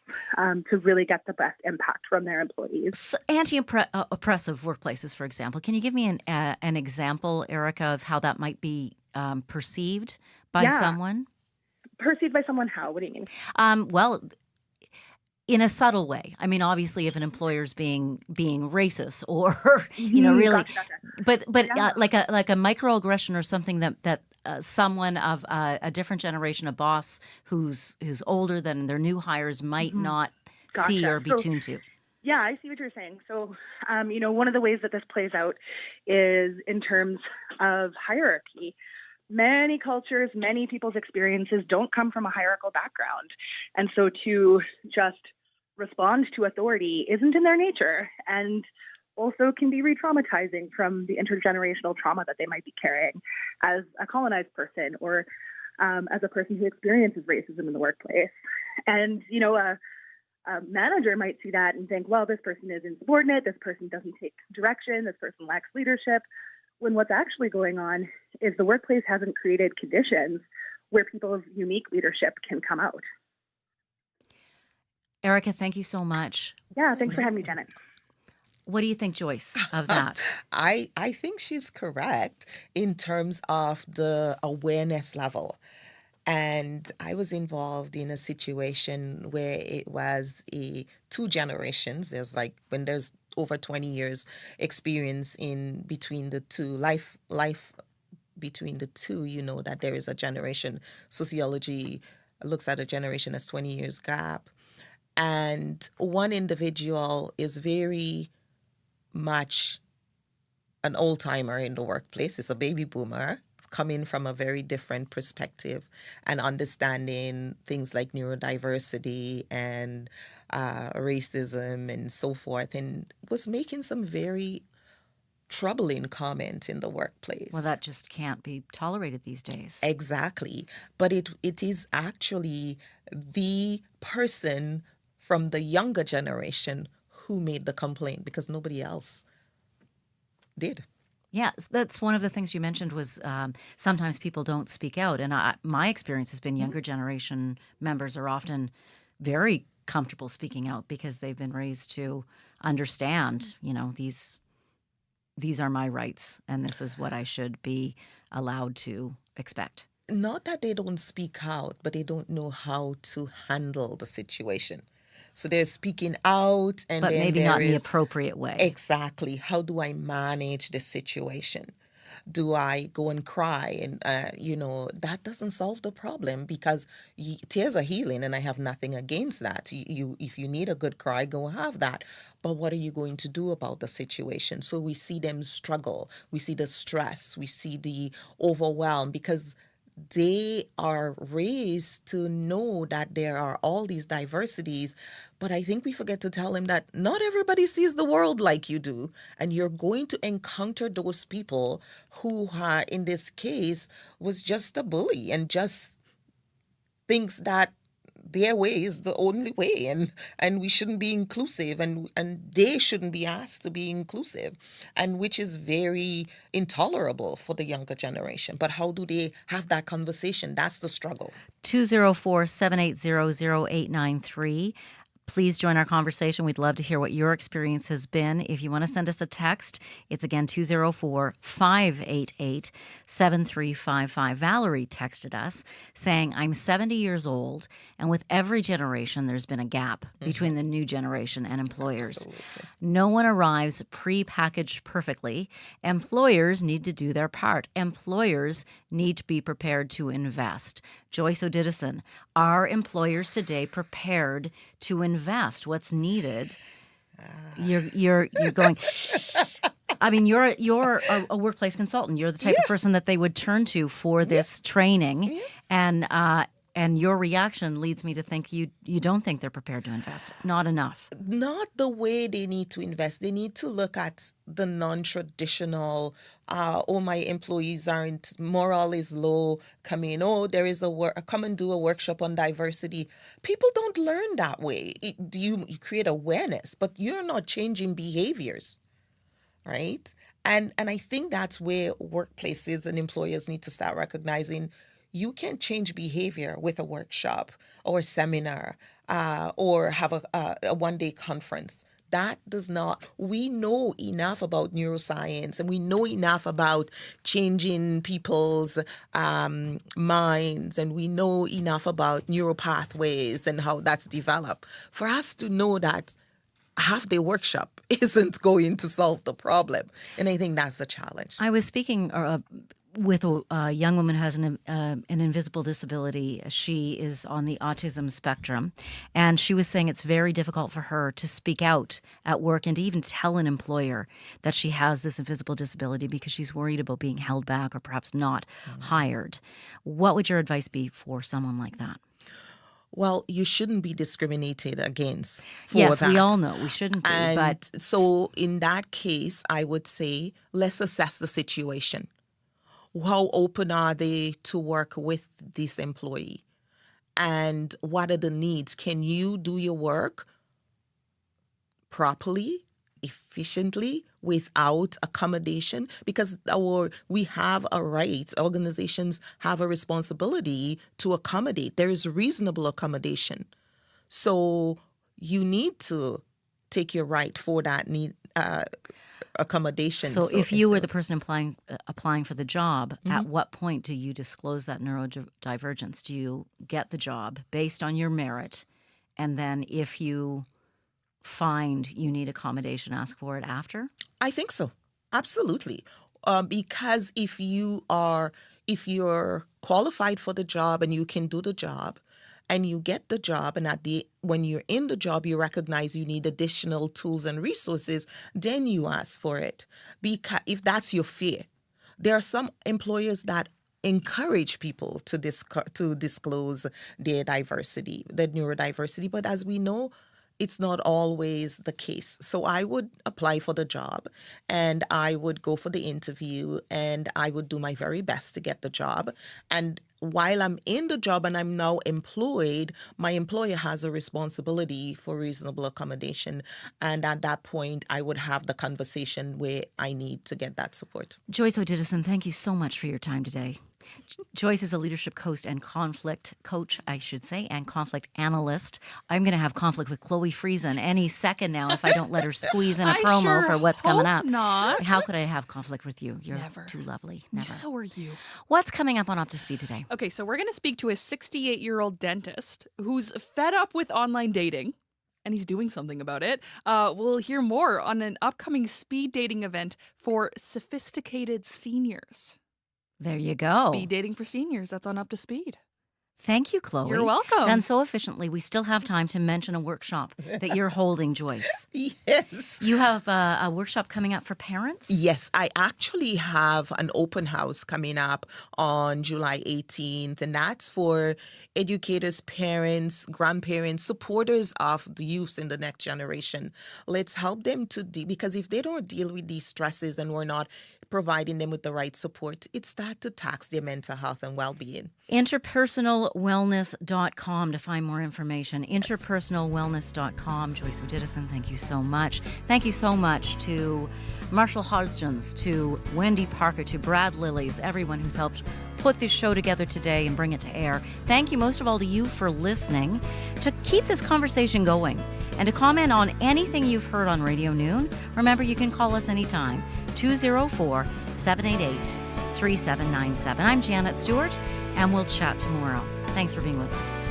to really get the best impact from their employees. So anti-oppressive workplaces, for example. Can you give me an example, Erica, of how that might be perceived by someone? Perceived by someone how? What do you mean? Well, in a subtle way. I mean, obviously, if an employer's being racist or really, gotcha. but like a microaggression or something that someone of a different generation, a boss who's older than their new hires might not see or be tuned to. Yeah, I see what you're saying. So, one of the ways that this plays out is in terms of hierarchy. Many cultures, many people's experiences don't come from a hierarchical background. And so to just respond to authority isn't in their nature and also can be re-traumatizing from the intergenerational trauma that they might be carrying as a colonized person or as a person who experiences racism in the workplace. And, a manager might see that and think, well, this person is insubordinate, this person doesn't take direction, this person lacks leadership. When what's actually going on is the workplace hasn't created conditions where people's unique leadership can come out. Erica, thank you so much. Yeah, thanks for having me, Janet. What do you think, Joyce, of that? I think she's correct in terms of the awareness level. And I was involved in a situation where it was two generations. There's like when there's over 20 years experience in between the two, life between the two, that there is a generation. Sociology looks at a generation as 20 years gap. And one individual is very much an old timer in the workplace. It's a baby boomer coming from a very different perspective and understanding things like neurodiversity and racism and so forth, and was making some very troubling comment in the workplace. Well, that just can't be tolerated these days. Exactly. But it is actually the person from the younger generation who made the complaint because nobody else did. Yeah, that's one of the things you mentioned was sometimes people don't speak out. And my experience has been younger generation members are often very comfortable speaking out because they've been raised to understand, these are my rights and this is what I should be allowed to expect. Not that they don't speak out, but they don't know how to handle the situation. So they're speaking out, and but then maybe not in the appropriate way. Exactly. How do I manage the situation? Do I go and cry? And, that doesn't solve the problem because tears are healing, and I have nothing against that. If you need a good cry, go have that. But what are you going to do about the situation? So we see them struggle. We see the stress. We see the overwhelm because they are raised to know that there are all these diversities, but I think we forget to tell them that not everybody sees the world like you do, and you're going to encounter those people who, in this case, was just a bully and just thinks that their way is the only way, and we shouldn't be inclusive, and they shouldn't be asked to be inclusive, and which is very intolerable for the younger generation. But how do they have that conversation? That's the struggle. 204-780-0893. Please join our conversation. We'd love to hear what your experience has been. If you want to send us a text, it's again 204-588-7355. Valerie texted us saying, I'm 70 years old, and with every generation, there's been a gap between the new generation and employers. Absolutely. No one arrives pre-packaged perfectly. Employers need to do their part. Employers need to be prepared to invest. Joyce O'Didison, are employers today prepared to invest? What's needed? You're going. I mean, you're a workplace consultant. You're the type of person that they would turn to for this training, and your reaction leads me to think you don't think they're prepared to invest. Not enough. Not the way they need to invest. They need to look at the non-traditional, my employees aren't, morale is low, come in, there is come and do a workshop on diversity. People don't learn that way. You create awareness, but you're not changing behaviors, right? And I think that's where workplaces and employers need to start recognizing you can change behavior with a workshop or a seminar or have a one-day conference. That does not, we know enough about neuroscience and we know enough about changing people's minds, and we know enough about neural pathways and how that's developed for us to know that half day workshop isn't going to solve the problem. And I think that's a challenge. I was speaking with a young woman who has an invisible disability. She is on the autism spectrum, and she was saying it's very difficult for her to speak out at work and to even tell an employer that she has this invisible disability because she's worried about being held back or perhaps not hired. What would your advice be for someone like that? Well, you shouldn't be discriminated against for yes, that. We all know we shouldn't be. And so in that case, I would say, let's assess the situation. How open are they to work with this employee? And what are the needs? Can you do your work properly, efficiently, without accommodation? Because we have a right, organizations have a responsibility to accommodate. There is reasonable accommodation. So you need to take your right for that need accommodation. So if you were the person applying for the job, at what point do you disclose that neurodivergence? Do you get the job based on your merit, and then if you find you need accommodation, ask for it after? I think so. Absolutely. Because if you're qualified for the job and you can do the job, and you get the job, and when you're in the job, you recognize you need additional tools and resources, then you ask for it. Because if that's your fear, there are some employers that encourage people to disclose their diversity, their neurodiversity. But as we know, it's not always the case. So I would apply for the job, and I would go for the interview, and I would do my very best to get the job. And while I'm in the job and I'm now employed, my employer has a responsibility for reasonable accommodation. And at that point, I would have the conversation where I need to get that support. Joyce O'Didison, thank you so much for your time today. Joyce is a leadership coach and conflict and conflict analyst. I'm going to have conflict with Chloe Friesen any second now if I don't let her squeeze in a promo for what's coming up. Not. How could I have conflict with you? You're Never. Too lovely. Never. So are you. What's coming up on Up to Speed today? Okay, so we're going to speak to a 68-year-old dentist who's fed up with online dating, and he's doing something about it. We'll hear more on an upcoming speed dating event for sophisticated seniors. There you go. Speed dating for seniors. That's on Up to Speed. Thank you, Chloe. You're welcome. Done so efficiently. We still have time to mention a workshop that you're holding, Joyce. Yes. You have a workshop coming up for parents? Yes, I actually have an open house coming up on July 18th, and that's for educators, parents, grandparents, supporters of the youth in the next generation. Let's help them because if they don't deal with these stresses and we're not providing them with the right support, it starts to tax their mental health and well-being. Interpersonalwellness.com to find more information. Interpersonalwellness.com. Joyce O'Didison, thank you so much. Thank you so much to Marshall Hodgins, to Wendy Parker, to Brad Lillies, everyone who's helped put this show together today and bring it to air. Thank you most of all to you for listening. To keep this conversation going and to comment on anything you've heard on Radio Noon, remember you can call us anytime, 204-788-3797. I'm Janet Stewart, and we'll chat tomorrow. Thanks for being with us.